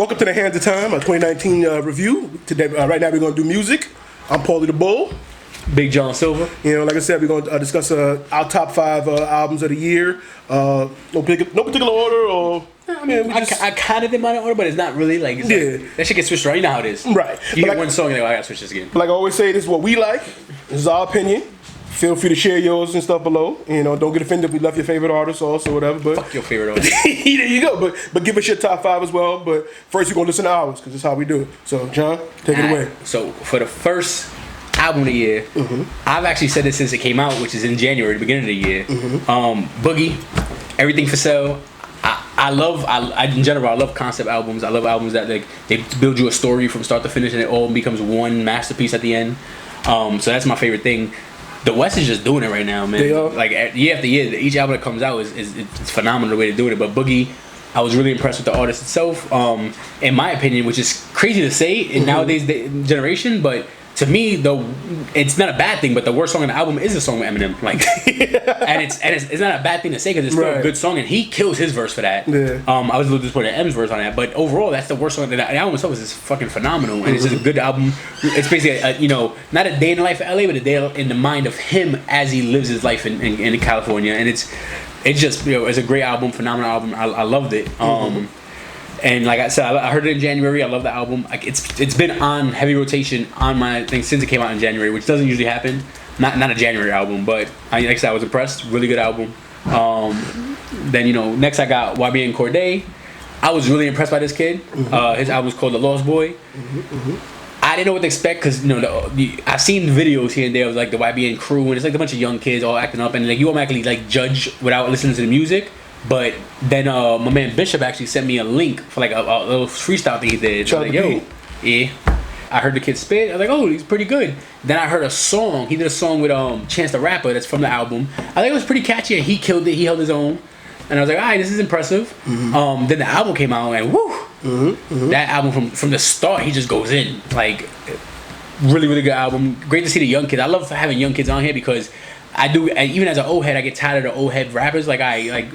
Welcome to the Hands of Time, our 2019 review. Today, right now, we're going to do music. I'm Paulie the Bull. Big John Silver. You know, like I said, we're going to discuss our top 5 albums of the year. No particular order, or I mean, I kind of did mine in order, but it's not really like, that shit gets switched around. You know how it is. Right. You hear one song, and you're like, I gotta switch this again. Like I always say, this is what we like. This is our opinion. Feel free to share yours and stuff below. You know, don't get offended if we left your favorite artist also, whatever. But fuck your favorite artist. there you go. But give us your top 5 as well. But first, you're gonna listen to ours because that's how we do it. So, John, take it away. So for the first album of the year, I've actually said this since it came out, which is in January, the beginning of the year. Boogie, Everything for Sale. I in general, I love concept albums. I love albums that they build you a story from start to finish, and it all becomes one masterpiece at the end. So that's my favorite thing. The West is just doing it right now, man. They are. Like year after year, each album that comes out is it's phenomenal the way they're doing it. But Boogie, I was really impressed with the artist itself. In my opinion, which is crazy to say in nowadays generation, but to me, though, it's not a bad thing. But the worst song on the album is a song with Eminem, like, and it's not a bad thing to say because it's still a good song, and he kills his verse for that. Yeah. I was a little disappointed at M's verse on that, but overall, that's the worst song. The album itself is just fucking phenomenal, and it's just a good album. It's basically not a day in the life of LA, but a day in the mind of him as he lives his life in California, and it's just it's a great album, phenomenal album. I loved it. And like I said, I heard it in January. I love the album. Like it's been on heavy rotation on my thing since it came out in January, which doesn't usually happen. Not a January album, but like I said, I was impressed. Really good album. Then next I got YBN Cordae. I was really impressed by this kid. His album was called The Lost Boy. I didn't know what to expect because I've seen videos here and there of like the YBN crew, and it's like a bunch of young kids all acting up, and like you automatically like judge without listening to the music. But then my man Bishop actually sent me a link for like a little freestyle thing he did. I was like, yeah. I heard the kid spit. I was like, oh, he's pretty good. Then I heard a song. He did a song with Chance the Rapper that's from the album. I think it was pretty catchy, and he killed it. He held his own. And I was like, all right, this is impressive. Then the album came out, and woo! That album from the start, he just goes in. Like, really, really good album. Great to see the young kids. I love having young kids on here because even as an old head, I get tired of the old head rappers. Like,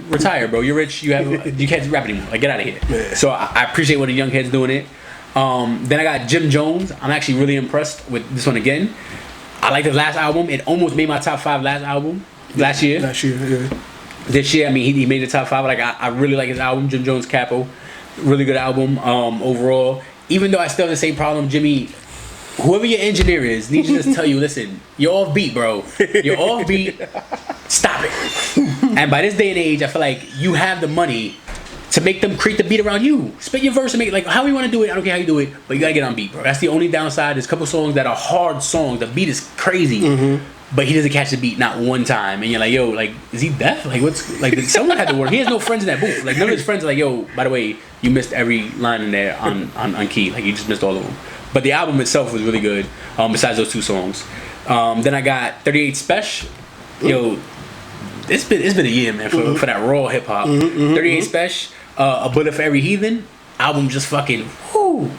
retire, bro. You're rich. You can't rap anymore. Like, get out of here. Yeah. So I appreciate when the young heads doing it. Then I got Jim Jones. I'm actually really impressed with this one again. I like his last album. It almost made my top 5 last year. Yeah. This year, I mean, he made the top 5. Like, I really like his album, Jim Jones Capo. Really good album overall. Even though I still have the same problem, Jimmy. Whoever your engineer is needs to just tell you, listen, you're off beat, bro. You're off beat. Stop it. And by this day and age, I feel like you have the money to make them create the beat around you. Spit your verse and make it like how you want to do it. I don't care how you do it, but you gotta get on beat, bro. That's the only downside. There's a couple songs that are hard songs. The beat is crazy, but he doesn't catch the beat not one time. And you're like, yo, like, is he deaf? Like, what's like? Someone had to work. He has no friends in that booth. Like, none of his friends are like, yo, by the way, you missed every line in there on key. Like, you just missed all of them. But the album itself was really good. Besides those 2 songs, then I got 38 Special. Yo, it's been a year, man, for that raw hip hop. 38 Special, A Bullet for Every Heathen album, just fucking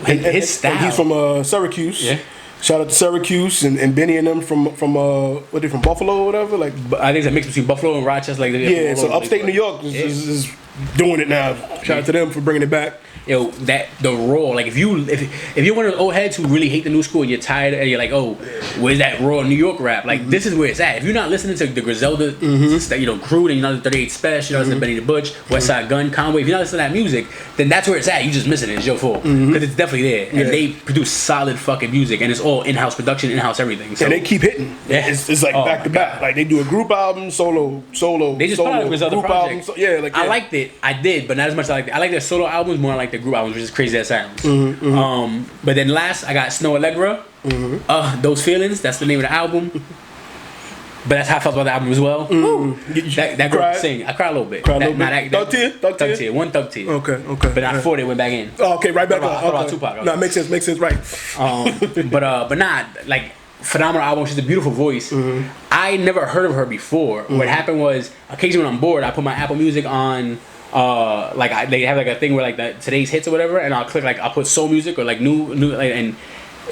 his style. And he's from Syracuse. Yeah. Shout out to Syracuse and Benny and them from Buffalo or whatever. Like, I think it's a mix between Buffalo and Rochester. Like, so upstate New York is doing it now. Shout out to them for bringing it back. Yo, the raw, like if you're one of those old heads who really hate the new school and you're tired and you're like, oh, where's that raw New York rap? Like, this is where it's at. If you're not listening to the Griselda, crew, then you're not the 38 Special, you're not listening to Benny the Butch, West Side Gun, Conway. If you're not listening to that music, then that's where it's at. You just missing it. It's your fault because it's definitely there, and they produce solid fucking music, and it's all in-house production, in-house everything. So and they keep hitting. Yeah, it's like back to back. Like they do a group album, solo. They just put out a Griselda project. I liked it. I did, but not as much as I liked it. I like their solo albums more than I like their group albums, which is crazy that sounds. But then last, I got Snow Allegra. Those Feelings. That's the name of the album. But that's how I felt about the album as well. That girl could sing. I cried a little bit. Thug Tear? One Thug Tear. Okay. But not before they went back in. Oh, okay, right back up. About Tupac. No, makes sense, right. But not like phenomenal album. She's a beautiful voice. I never heard of her before. What happened was, occasionally when I'm bored, I put my Apple Music on. They have like a thing where like today's hits or whatever, and I'll click I'll put soul music or like new and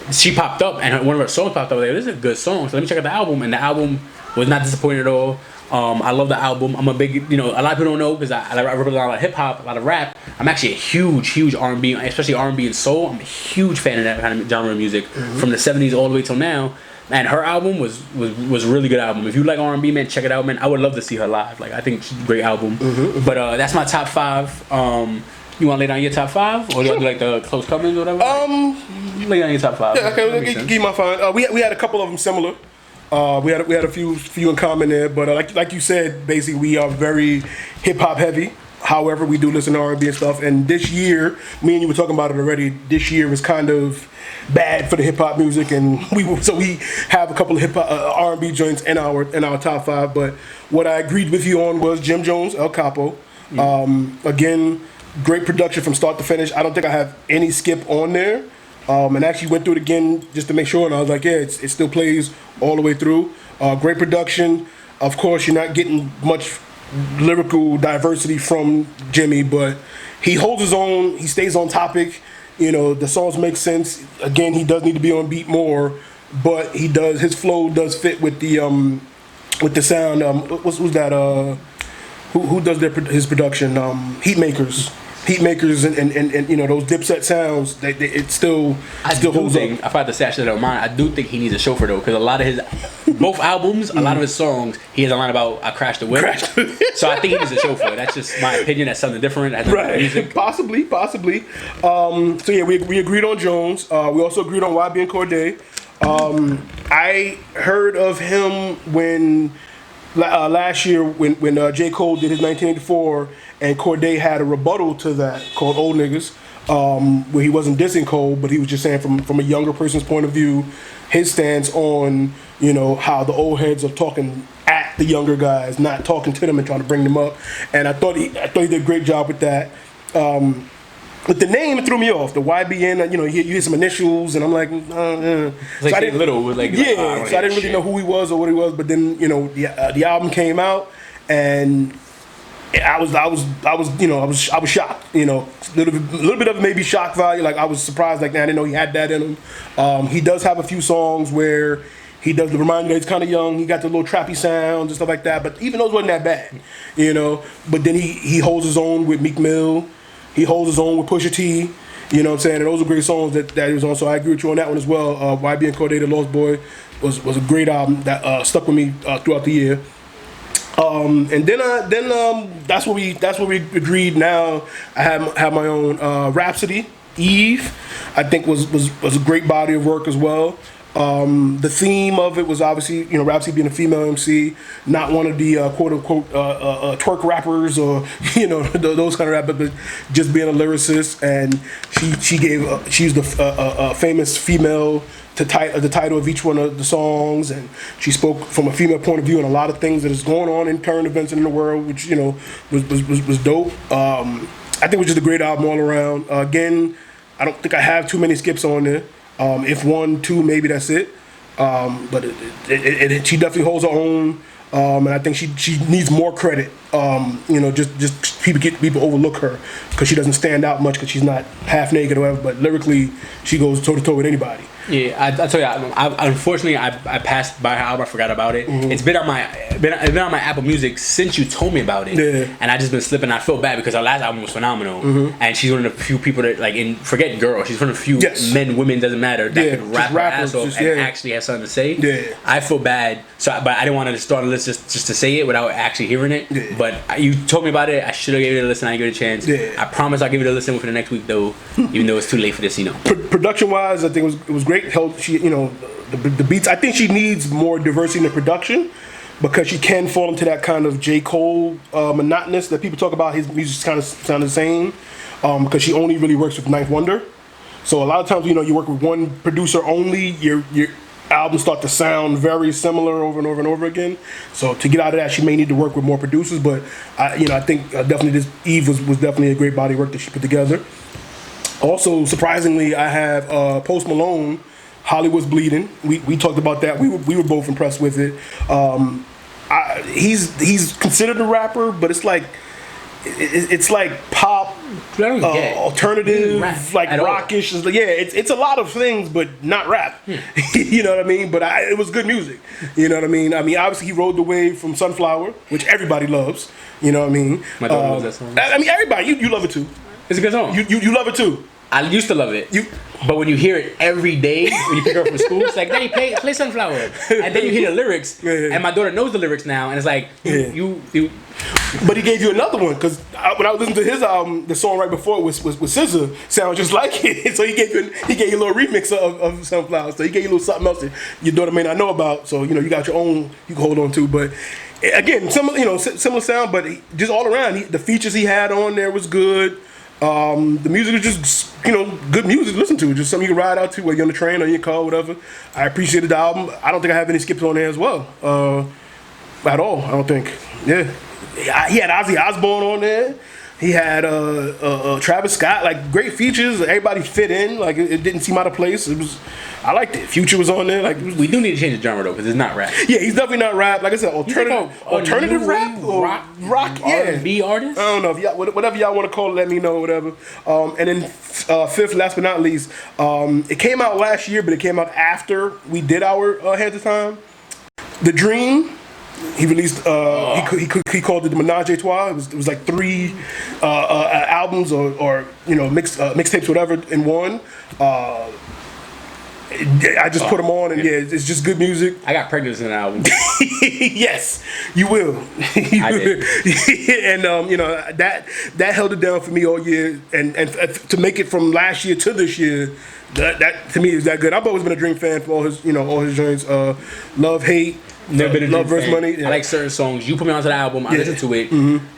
she popped up and one of her songs popped up. Like, this is a good song, so let me check out the album, and the album was not disappointing at all. I love the album. I'm a big, a lot of people don't know because I represent a lot of hip hop, a lot of rap. I'm actually a huge R&B, especially R&B and soul. I'm a huge fan of that kind of genre of music from the 70s all the way till now. And her album was a really good album. If you like R&B, man, check it out, man. I would love to see her live. Like, I think she's a great album. But that's my top 5. You want to lay down your top 5, or do you want to do like the close comings or whatever? Lay down your top 5. Yeah, okay. Give you my 5. We had a couple of them similar. We had a few in common there, but like you said, basically we are very hip hop heavy. However, we do listen to R&B and stuff. And this year, me and you were talking about it already. This year was kind of bad for the hip hop music, and we have a couple of hip hop R&B joints in our top 5. But what I agreed with you on was Jim Jones, El Capo. Again, great production from start to finish. I don't think I have any skip on there. And actually went through it again just to make sure, and I was like, yeah, it still plays all the way through. Great production. Of course, you're not getting much lyrical diversity from Jimmy, but he holds his own. He stays on topic. The songs make sense. Again, he does need to be on beat more, but he does. His flow does fit with the sound. What's that? Who does his production? Heatmakers and those Dipset sounds. It still holds up. If I had to say I should have mine, I do think he needs a chauffeur though, because a lot of his both albums, a lot of his songs, he has a line about I crashed the whip. So I think he needs a chauffeur. That's just my opinion. That's something different. Right. Music. Possibly. So yeah, we agreed on Jones. We also agreed on YB and Cordae. I heard of him when last year when J. Cole did his 1984, and Cordae had a rebuttal to that called Old Niggas, where he wasn't dissing Cole, but he was just saying from a younger person's point of view, his stance on how the old heads are talking at the younger guys, not talking to them and trying to bring them up. And I thought he did a great job with that. With the name, it threw me off. The YBN, you hear some initials, and I'm like, It's like so I didn't, little, so I didn't really know who he was or what he was. But then, the album came out, and I was shocked. A little bit of maybe shock value. Like I was surprised. Like, man, I didn't know he had that in him. He does have a few songs where he does remind you that he's kind of young. He got the little trappy sounds and stuff like that. But even those wasn't that bad, But then he holds his own with Meek Mill. He holds his own with Pusha T. You know what I'm saying? And those are great songs that he was on. So I agree with you on that one as well. YB and Cordae, The Lost Boy, was a great album that stuck with me throughout the year. And then that's what we agreed. Now I have my own Rhapsody, Eve. I think was a great body of work as well. The theme of it was obviously, Rhapsody being a female MC, not one of the quote unquote twerk rappers or those kind of rappers, but just being a lyricist. And she's the famous female to the title of each one of the songs, and she spoke from a female point of view on a lot of things that is going on in current events in the world, which was dope. I think it was just a great album all around. Again, I don't think I have too many skips on there. If 1, 2, maybe that's it. But she definitely holds her own, and I think she needs more credit. Just people overlook her because she doesn't stand out much because she's not half naked or whatever. But lyrically, she goes toe to toe with anybody. Yeah, I tell you, unfortunately, I passed by her album. I forgot about it. Mm-hmm. It's been on my Apple Music since you told me about it, and I just been slipping. I feel bad because her last album was phenomenal, and she's one of the few people that forget girl. She's one of the few men, women, doesn't matter that can rap her ass off and actually have something to say. Yeah. I feel bad, but I didn't want to start a list just to say it without actually hearing it. Yeah. But you told me about it. I should have given it a listen. I didn't give it a chance. Yeah. I promise I'll give it a listen within the next week though, even though it's too late for this. Production wise, I think it was great. She, the beats. I think she needs more diversity in the production because she can fall into that kind of J. Cole monotonous that people talk about. His music kind of sound the same because she only really works with Ninth Wonder. So a lot of times, you work with one producer only. Your albums start to sound very similar over and over and over again. So to get out of that, she may need to work with more producers. But I think definitely this Eve was definitely a great body of work that she put together. Also, surprisingly, I have Post Malone, Hollywood's Bleeding. We talked about that. We were both impressed with it. He's considered a rapper, but it's like it's like pop, I don't get alternative, rap like at all. rockish. Yeah, it's a lot of things, but not rap. You know what I mean? But it was good music. You know what I mean? I mean, obviously he rode the wave from Sunflower, which everybody loves. You know what I mean? My daughter loves that song. I mean, everybody. You love it too. It's a good song. You love it too. I used to love it. But when you hear it every day, when you pick her up from school, it's like, Daddy, play Sunflower. And then you hear the lyrics, and my daughter knows the lyrics now, and it's like, you. But he gave you another one, because when I was listening to his album, the song right before it was SZA, sounded just like it. So he gave you a little remix of Sunflower. So he gave you a little something else that your daughter may not know about. So, you know, you got your own you can hold on to. But again, similar sound, but just all around, the features he had on there was good. The music was just, good music to listen to. Just something you can ride out to, whether you're on the train or in your car, whatever. I appreciated the album. I don't think I have any skips on there as well. At all, I don't think. Yeah. He had Ozzy Osbourne on there. He had Travis Scott, like great features. Everybody fit in. Like it didn't seem out of place. I liked it. Future was on there. Like we do need to change the genre though, because it's not rap. Yeah, he's definitely not rap. Like I said, alternative rap or rock. Yeah, R&B artist. I don't know. If y'all, whatever y'all want to call it, let me know. Whatever. And then fifth, last but not least, it came out last year, but it came out after we did our Heads of Time. The Dream. He released. He called it the Menage a Trois. It was like 3 albums or mixtapes, whatever, in one. I just put them on, and it's just good music. I got pregnant in an album. Yes, you will. I did. And that held it down for me all year, and to make it from last year to this year, that to me is that good. I've always been a Dream fan for all his joints. Love, Hate. Never been a Love Dream vs. fan. Money. Yeah. I like certain songs. You put me onto the album. I listened to it.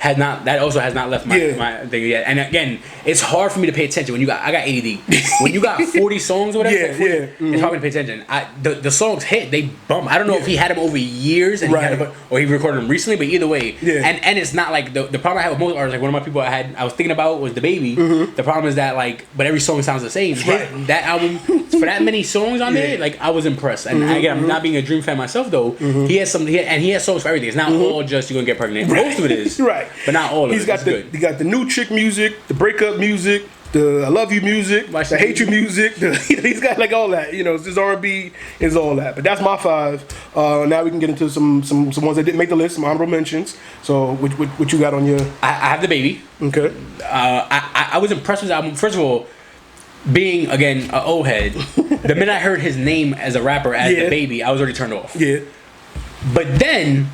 That also has not left my thing yet. And again, it's hard for me to pay attention when I got ADD. When you got 40 songs or whatever, it's hard for me to pay attention. The songs hit. They bump. I don't know if he had them over years and or he recorded them recently, but either way. Yeah. And it's not like the problem I have with most artists. Like one of my people I was thinking about was DaBaby. The problem is that but every song sounds the same. That album for that many songs on there, like I was impressed. And again, I'm not being a Dream fan myself though. He has some, he has songs for everything. It's not all just you're gonna get pregnant. Most of it is, but not all of it. He got the new chick music, the breakup music, the I love you music, the hate you music. He's got like all that. It's just R&B is all that. But that's my 5. Now we can get into some ones that didn't make the list, some honorable mentions. So what you got on your? I have DaBaby. Okay. I was impressed with the album. First of all, being again an old head, the minute I heard his name as a rapper as DaBaby, I was already turned off. Yeah. But then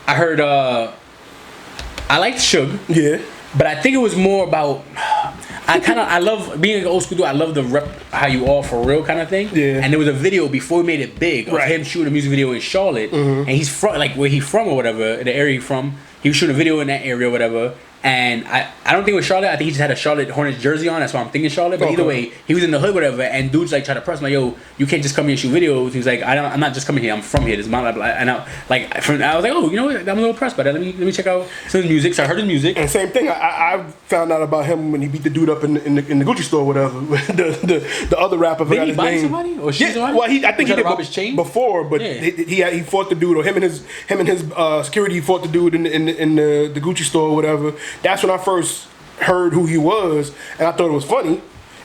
I heard I liked Suge. Yeah. But I think it was more about I love being an old school dude. I love the rep how you all for real kind of thing. Yeah. And there was a video before he made it big of him shooting a music video in Charlotte, and he's from where he's from or whatever, the area he's from. He was shooting a video in that area or whatever. And I don't think it was Charlotte. I think he just had a Charlotte Hornets jersey on. That's why I'm thinking Charlotte. But either way, he was in the hood, whatever. And dudes like try to press him, like, yo, you can't just come here and shoot videos. He's like, I'm not just coming here. I'm from here. This is my life. And I was like, oh, you know what? I'm a little pressed by that. Let me check out some of his music. So I heard his music. And same thing. I found out about him when he beat the dude up in the Gucci store, or whatever. the other rapper. Did he bite somebody or shoot somebody? Well, I think he did rob his chain before, but he fought the dude, or him and his security. He fought the dude in the Gucci store or whatever. That's when I first heard who he was, and I thought it was funny.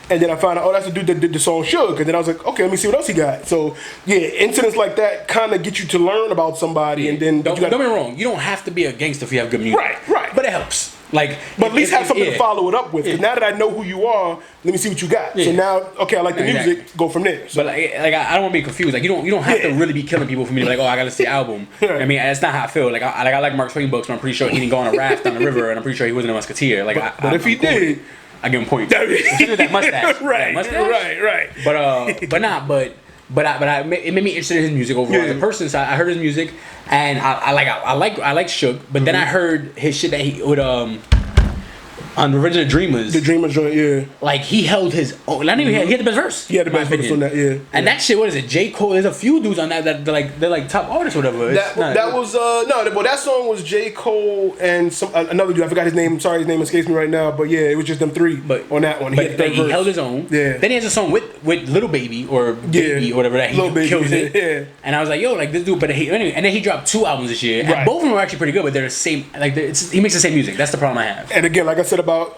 And then I found out, that's the dude that did the song Suge. And then I was like, okay, let me see what else he got. So, yeah, incidents like that kind of get you to learn about somebody. And then don't get me wrong, you don't have to be a gangster if you have good music. Right. But it helps. But at least have something to follow it up with. Because now that I know who you are, let me see what you got. So now, okay, I like the music, go from there. So. But I don't want to be confused. Like you don't have to really be killing people for me to be like, oh, I got to see the album. I mean, that's not how I feel. Like I like Mark Twain books, but I'm pretty sure he didn't go on a raft down the river, and I'm pretty sure he wasn't a musketeer. Like, but if he did, I give him points. That mustache, right? But it made me interested in his music overall as a person. So I heard his music, and I like Suge. But then I heard his shit that he would on Revenge of the Dreamers. The Dreamers joint, yeah. Like he held his own. Not even he had the best verse. He had the best verse on that, yeah. And that shit, what is it? J. Cole. There's a few dudes on that they're like top artists or whatever. That was well, that song was J. Cole and some another dude. I forgot his name. I'm sorry, his name escapes me right now. But yeah, it was just them three. But on that one, he held his own. Yeah. Then he has a song with Little Baby or Baby or whatever that he kills it. Yeah. And I was like, yo, like this dude. But anyway, and then he dropped 2 albums this year. Right. And both of them were actually pretty good. But they're the same. Like he makes the same music. That's the problem I have. And again, like I said about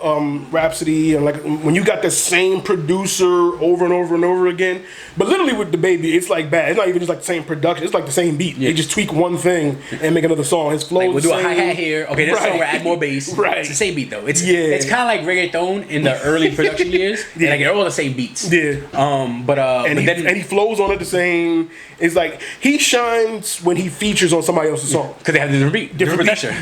Rhapsody, and like when you got the same producer over and over and over again, but literally with the Baby, it's like bad. It's not even just like the same production. It's like the same beat. Yeah. They just tweak one thing and make another song. His flow. Like we'll do a hi hat here. Okay, this song we'll add more bass. Right. It's the same beat though. It's Yeah. kind of like reggaeton in the early production years. Yeah. Like they're all the same beats. Yeah. But he flows on it the same. It's like he shines when he features on somebody else's song. because they have different beat, different production,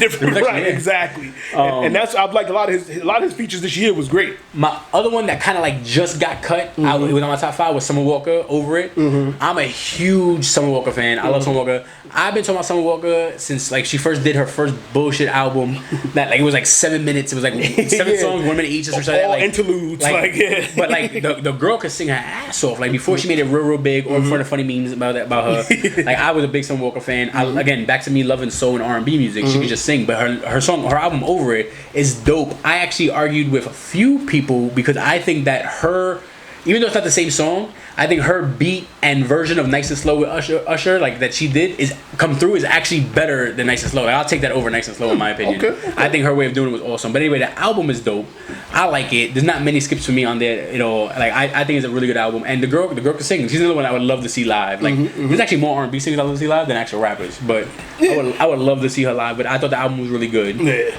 Right, yeah. exactly. And that's I've liked a lot of his features this year was great. My other one that kind of like just got cut, it was on my top 5 was Summer Walker. Over it. I'm a huge Summer Walker fan. I love Summer Walker. I've been talking about Summer Walker since like she first did her first bullshit album. That like it was like 7 minutes. It was like 7 songs, 1 minute each. Just All like interludes, yeah. But like the girl could sing her ass off. Like before she made it real big, or for the funny memes about her. Like I was a big Summer Walker fan. Again, back to me loving soul and R&B music. She could just sing, but her album Over It is dope. I actually argued with a few people because I think that her, even though it's not the same song, I think her beat and version of Nice and Slow with Usher, like that she did, is actually better than Nice and Slow. Like, I'll take that over Nice and Slow in my opinion. Okay. I think her way of doing it was awesome. But anyway, the album is dope. I like it. There's not many skips for me on there, you know. Like I think it's a really good album. And the girl can sing. She's another one I would love to see live. Like there's actually more R&B singers I love to see live than actual rappers. But I would love to see her live. But I thought the album was really good. Yeah.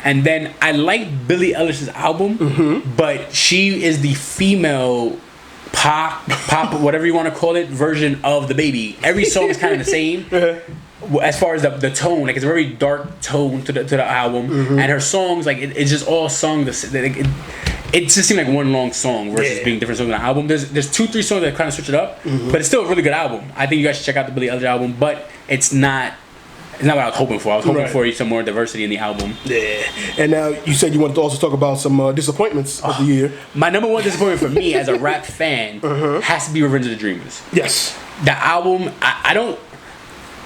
And then I like Billie Eilish's album, but she is the female pop, whatever you want to call it, version of the Baby. Every song is kind of the same. As far as the tone, like it's a very dark tone to the album, and her songs, like it's just all sung it just seemed like one long song versus being different songs on the album. There's 2-3 songs that kind of switch it up, but it's still a really good album. I think you guys should check out the Billie Eilish album, but it's not what I was hoping for. I was hoping for some more diversity in the album. Yeah. And now you said you wanted to also talk about some disappointments of the year. My number one disappointment for me as a rap fan has to be Revenge of the Dreamers. Yes. The album, I don't.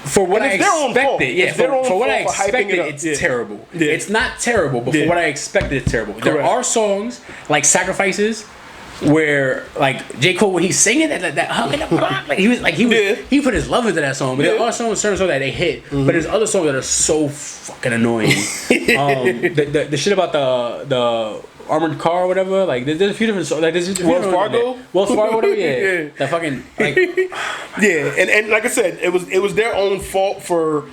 For what I expected, for what I expected, it's terrible. Yeah. It's not terrible, but for what I expected, it's terrible. Correct. There are songs like Sacrifices where like J. Cole when he's singing that hug in the block, like he put his love into that song. But there are certain songs that they hit, but there's other songs that are so fucking annoying. The shit about the armored car or whatever, like there's a few different songs. Like Wells Fargo, whatever. Yeah, the fucking like. Yeah, and like I said, it was their own fault for,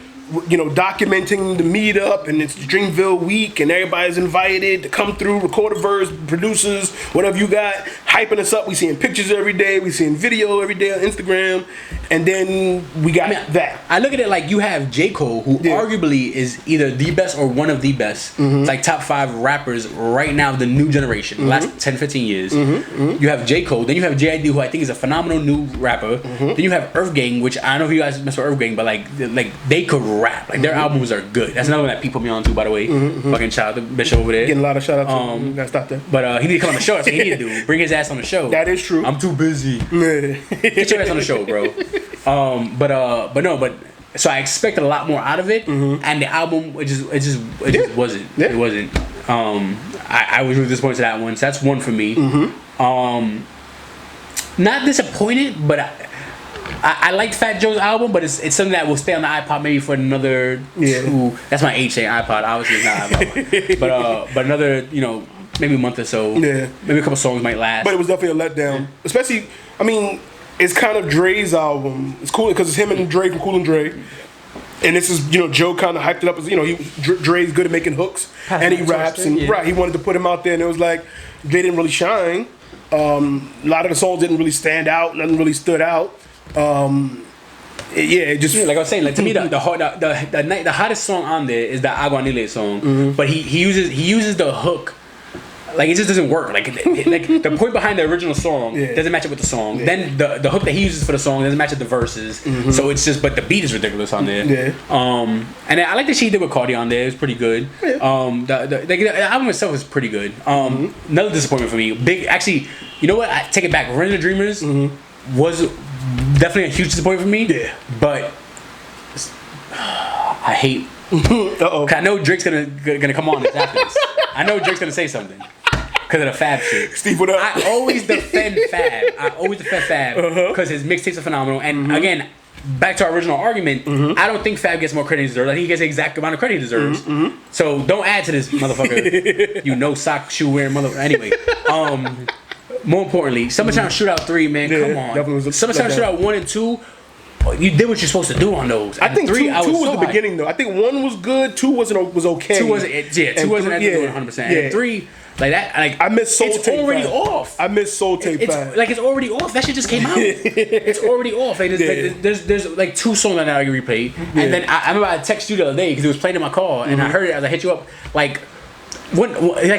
you know, documenting the meetup, and it's Dreamville week, and everybody's invited to come through, record a verse, producers, whatever you got, hyping us up. We seeing pictures every day, we seeing video every day on Instagram, and then we got that. I look at it like you have J. Cole, who arguably is either the best or one of the best. It's like top 5 rappers right now of the new generation, the last 10, 15 years. You have J. Cole, then you have J.I.D., who I think is a phenomenal new rapper. Then you have Earth Gang, which I don't know if you guys mess with Earth Gang, but like they could rap. Like their albums are good. That's another one that people put me on to, by the way. Fucking shout out to Bishop over there. Getting a lot of shout outs. Gotta stop that. But he need to come on the show. That's what he need to do. Bring his ass on the show. That is true. I'm too busy. Get your ass on the show, bro. But so I expected a lot more out of it, and the album it just wasn't. Yeah. It wasn't. I was really disappointed to that one. So that's one for me. Not disappointed, but I liked Fat Joe's album, but it's something that will stay on the iPod maybe for another 2. That's my age saying iPod. Obviously, it's not iPod. But another, you know, maybe a month or so. Yeah. Maybe a couple songs might last. But it was definitely a letdown. Especially, I mean, it's kind of Dre's album. It's cool because it's him and Dre from Cool and Dre. And this is, you know, Joe kind of hyped it up as, you know, Dre's good at making hooks. And he raps. And he wanted to put him out there. And it was like, Dre didn't really shine. A lot of the songs didn't really stand out. Nothing really stood out. It just like I was saying, like to me the hottest song on there is the Agua Anile song, but he uses the hook like it just doesn't work. Like the point behind the original song doesn't match up with the song. Then the hook that he uses for the song doesn't match up the verses. So it's just, but the beat is ridiculous on there. And I like that she did with Cardi on there. It was pretty good. The album itself is pretty good. Another disappointment for me. Actually, you know what? I take it back. Run the Dreamers was definitely a huge disappointment for me. Yeah, but I hate. Cause I know Drake's gonna come on after this. I know Drake's gonna say something because of the Fab shit. Steve, what up? I always defend Fab. Because his mixtapes are phenomenal. And again, back to our original argument, I don't think Fab gets more credit he deserves. I think he gets the exact amount of credit he deserves. So don't add to this motherfucker. You know, sock shoe wearing motherfucker. Anyway, more importantly, Summertime Shootout 3, man, come on. Summertime Shootout 1 and 2. You did what you're supposed to do on those. I think 2 was the beginning though. I think 1 was good. 2 was okay. 2 wasn't. Yeah, 2 wasn't at the 100%. And 3, like that. Like I miss Soul Tape. It's already off. I miss Soul Tape. It's already off. That shit just came out. It's already off. Like, there's like 2 songs that I can replay. And then I remember I texted you the other day because it was playing in my car, and I heard it as I hit you up. Like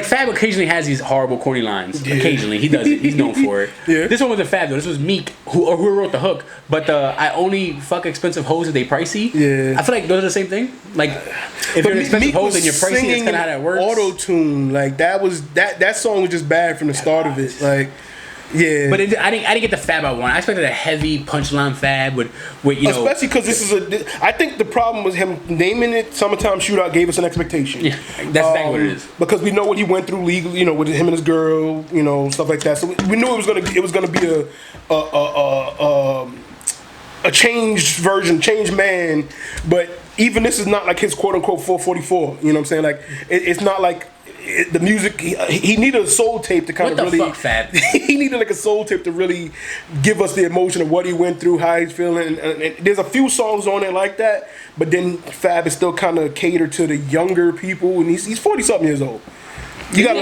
Fab occasionally has these horrible corny lines. Occasionally he does it. He's known for it. This one wasn't Fab though. This was Meek who wrote the hook. But I only fuck expensive hoes if they pricey. I feel like those are the same thing. Like if you're an expensive hoe and you're pricey, that's kind of how that works. Auto tune, like that song was just bad from the start of it. Like. Yeah, but I didn't get the Fab I want. I expected a heavy punchline Fab with you know. Especially because this is I think the problem was him naming it Summertime Shootout gave us an expectation. Yeah, that's exactly what it is. Because we know what he went through legally, you know, with him and his girl, you know, stuff like that. So we knew it was gonna be a changed version, changed man. But even this is not like his quote unquote 444. You know what I'm saying? Like it's not like. The music, he needed a soul tape to kind of really. What the fuck, Fab? He needed like a soul tape to really give us the emotion of what he went through, how he's feeling. And there's a few songs on it like that, but then Fab is still kind of catered to the younger people, and he's 40-something years old. You got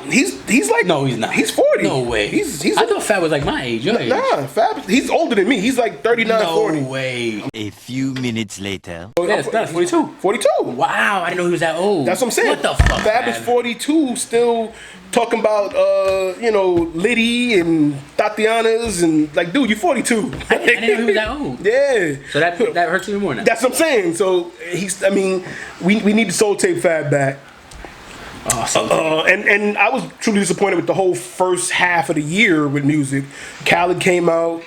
he's like no, he's not. He's 40. No way. He's I thought Fab was like my age. Your age. Nah, Fab. He's older than me. He's like 39, 40. No way. A few minutes later. Yeah, it's 42. 42. Wow, I didn't know he was that old. That's what I'm saying. What the fuck? Fab is 42, still talking about you know, Liddy and Tatiana's and like, dude, you're 42. I didn't know he was that old. Yeah. So that hurts even more now. That's what I'm saying. So we need the Soul Tape Fab back. And I was truly disappointed with the whole first half of the year with music. Khaled came out,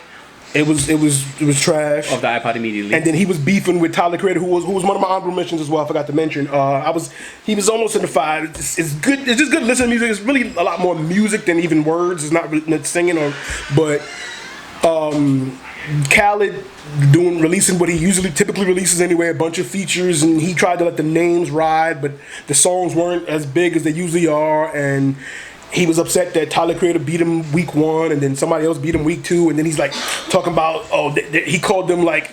it was trash. Off the iPod immediately. And then he was beefing with Tyler Creator, who was one of my honorable mentions as well. I forgot to mention. He was almost in the 5. It's good. It's just good to listen to music. It's really a lot more music than even words. It's not really singing but. Khaled releasing what he typically releases anyway, a bunch of features, and he tried to let the names ride, but the songs weren't as big as they usually are, and he was upset that Tyler Creator beat him week 1, and then somebody else beat him week 2, and then he's like talking about he called them like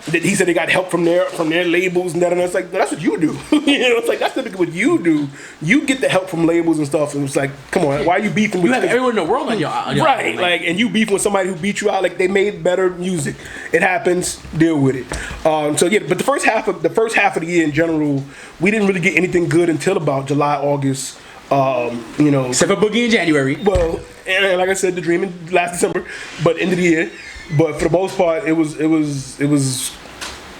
he said they got help from their labels and that, and it's like, no, that's what you do. You know, it's like that's typically what you do. You get the help from labels and stuff, and it's like, come on, why are you beefing with? You have everyone in the world on your right? Like, and you beefing with somebody who beat you out. Like, they made better music. It happens. Deal with it. So yeah, but the first half of the year in general, we didn't really get anything good until about July, August. You know, except for Boogie in January. Well, and like I said, The Dream in last December, but end of the year. But for the most part, it wasn't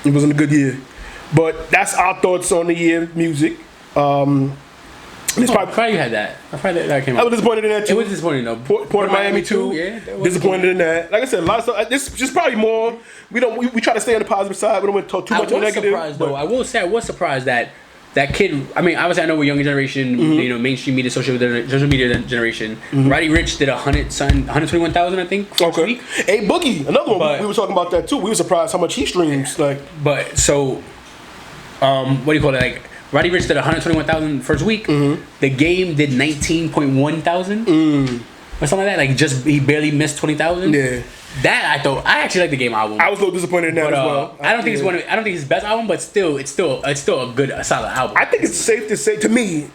a good year. But that's our thoughts on the year music. It's probably you had that. I probably that came out. I was disappointed in that too. It was disappointing though. Port of Miami too. Yeah, disappointed in that. Like I said, a lot of stuff. This just probably more. We try to stay on the positive side. We don't want to talk too much on negative. Surprised though. I will say I was surprised that kid. I mean, obviously I know we're younger generation. You know, mainstream media, social media generation. Roddy Ricch did 121,000, I think. Okay. Week. Hey, Boogie, another one. We were talking about that too. We were surprised how much he streams. But so, what do you call it? Like, Roddy Ricch did 121,000 first week. The Game did 19.1 thousand or something like that. Like, just he barely missed 20,000. Yeah. That I actually like the Game album. I was a little disappointed in that as well. I don't think it's his best album, but still, it's still a solid album. I think it's safe to say to me,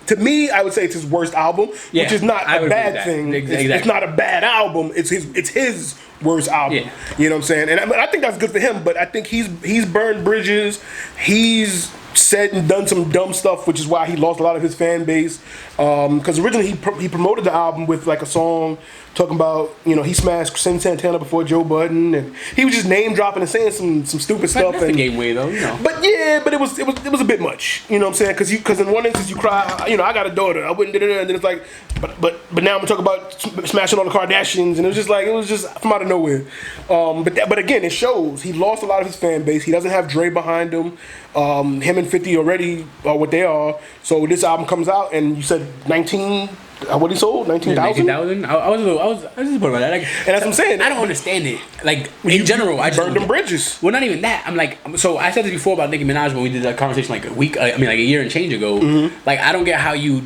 I would say it's his worst album, which is not a bad thing. Exactly. It's not a bad album. It's his worst album. You know what I'm saying? And I think that's good for him. But I think he's burned bridges. He's said and done some dumb stuff, which is why he lost a lot of his fan base. Because originally he promoted the album with like a song talking about, he smashed Sin Santana before Joe Budden, and he was just name dropping and saying some stupid stuff. That's the and, game way though, But yeah, but it was a bit much. You know what I'm saying? Because in one instance you cry, I got a daughter, I wouldn't, and then it's like, but now I'm talking about smashing all the Kardashians, and it was just from out of nowhere. But again, it shows he lost a lot of his fan base. He doesn't have Dre behind him. Him and 50 already are what they are. So this album comes out, and you said 19. What he sold? 19,000? 19,000. I was disappointed about that. Like, and that's what I'm saying. I don't understand it. Like in general, I just burned them bridges. Well, not even that. I'm like, so I said this before about Nicki Minaj when we did that conversation like a year and change ago. Mm-hmm. Like I don't get how you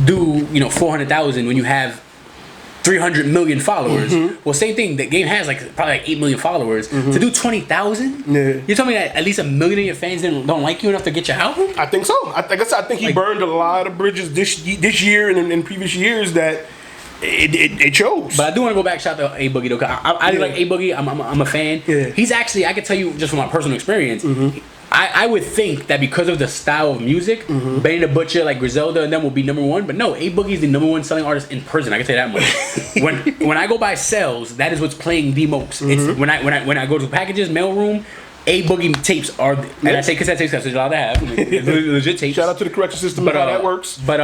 do 400,000 when you have 300 million followers. Mm-hmm. Well, same thing. The game has probably 8 million followers. To do 20,000, Yeah. you told me that at least 1 million of your fans don't like you enough to get your album. I think so. I think he burned a lot of bridges this year and in previous years that it shows. But I do want to go back shout out to A Boogie though. 'Cause I like A Boogie. I'm a fan. Yeah. He's actually, I can tell you just from my personal experience. I would think that because of the style of music, Benny the Butcher, like Griselda, and them will be number one. But no, A Boogie's the number one selling artist in prison. I can tell you that much. when I go by sales, that is what's playing the most. It's when I go to packages, mailroom, A Boogie tapes are, and I say cassette tapes because they're allowed to have legit tapes. Shout out to the correction system and how that works. But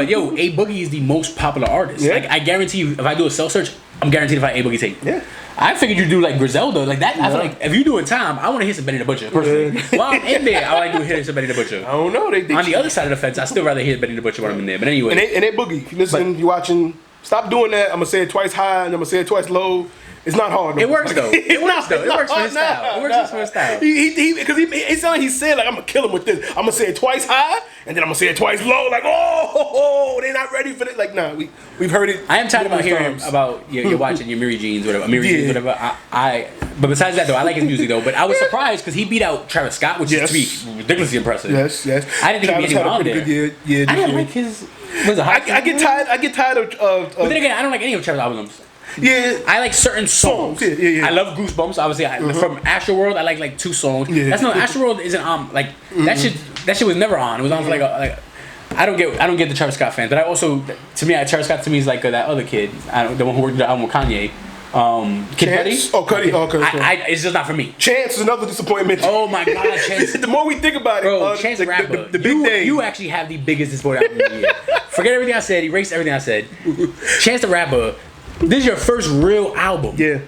yo, A Boogie is the most popular artist. Yeah. Like I guarantee you, if I do a cell search, I'm guaranteed if I A Boogie tape. Yeah. I figured you'd do like Griselda, like that. I feel like if you doing time, I want to hear some Benny the Butcher. Personally, while I'm in there, I like to hear some Benny the Butcher. I don't know. They On the other side of the fence, I still rather hear Benny the Butcher when I'm in there. But anyway, and they Boogie. If you listen, you watching. Stop doing that. I'm gonna say it twice high and I'm gonna say it twice low. It's not hard. it works though. It works though. It works for his style. It works for his style. Because it sounded like he said like I'm gonna kill him with this. I'm gonna say it twice high and then I'm gonna say it twice low. Like they're not ready for this. Like nah, we've heard it. I am tired about numerous hearing times. about you're watching your Miri Jeans, whatever. Miri Yeah. Jeans, whatever. But besides that though, I like his music though. But I was surprised because he beat out Travis Scott, which Yes. is to me ridiculously impressive. Yes. I didn't think Travis he'd be had a on pretty there. good year. I didn't like his. Was it I get tired of But then again, I don't like any of Travis albums. yeah. I like certain songs. Yeah. I love Goosebumps. Obviously, from Astroworld, I like 2 songs. Yeah. That's no Astroworld isn't on that shit was never on. It was on for like I don't get the Travis Scott fans, but I also Travis Scott to me is like that other kid, the one who worked on the album with Kanye. Kid Chance? Cudi? Oh, Cudi. Okay. It's just not for me. Chance is another disappointment. Oh my god, Chance. The more we think about it, Bro, Chance the Rapper. the big day. You actually have the biggest disappointment album of the year. Forget everything I said. Erase everything I said. Chance the Rapper. This is your first real album. Yeah.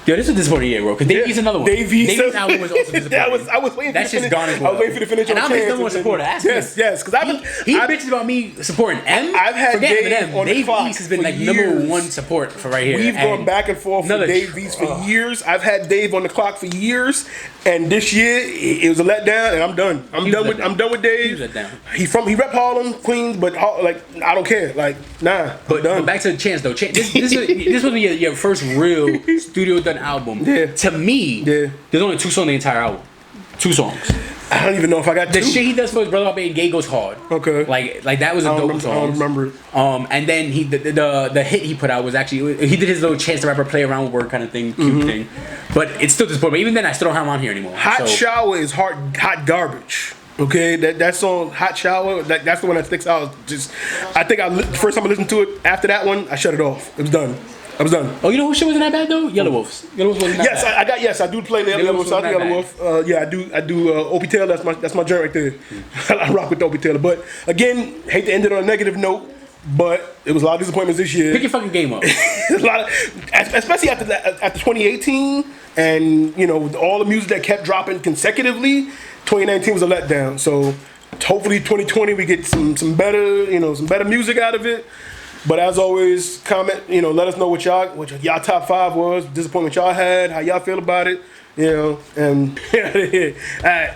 Yo, this was disappointing year, bro. Because Dave East's another one. Dave East Dave's album was also disappointing. I was waiting. That's for you to just gone finish. as well. I was waiting for you to finish. And on I'm his Chance number one and then- supporter. Ask me. Yes. Because He bitches about me supporting M. I've had Forget Dave Eminem. on the Dave clock East has been for like years. number one support for right here. We've And gone back and forth with another Dave East for years. I've had Dave on the clock for years, and this year it was a letdown, and I'm done. I'm done with Dave. He was let down. He rep Harlem, Queens, but I don't care. Like nah, But back to the Chance though. This was your first real studio done album. Yeah. To me, Yeah. there's only 2 songs in the entire album. 2 songs. I don't even know if I got The two. shit he does for his brother about being gay goes hard. Okay. Like that was a I dope don't song. remember it. And then the hit he put out was actually he did his little Chance the Rapper play around with word kind of thing, cute thing. But it's still disappointing. Even then, I still don't have him on here anymore. Hot So- Shower is hot garbage. Okay, that song Hot Shower, that's the one that sticks out. Just I think the first time I listened to it after that one, I shut it off. It was done. I was done. Oh, you know who shit wasn't that bad though? Yellow Wolves. Yellow Wolves wasn't that Yes, bad. I do play the Yellow Wolf. Wolf I do Yellow Wolf. Yeah, I do. Opie Taylor. That's my joint right there. I rock with Opie Taylor. But again, hate to end it on a negative note. But it was a lot of disappointments this year. Pick your fucking game up. A lot of, especially after 2018, and with all the music that kept dropping consecutively. 2019 was a letdown. So hopefully 2020 we get some better some better music out of it. But as always, comment, let us know what y'all top 5 was, disappointment y'all had, how y'all feel about it, and all right.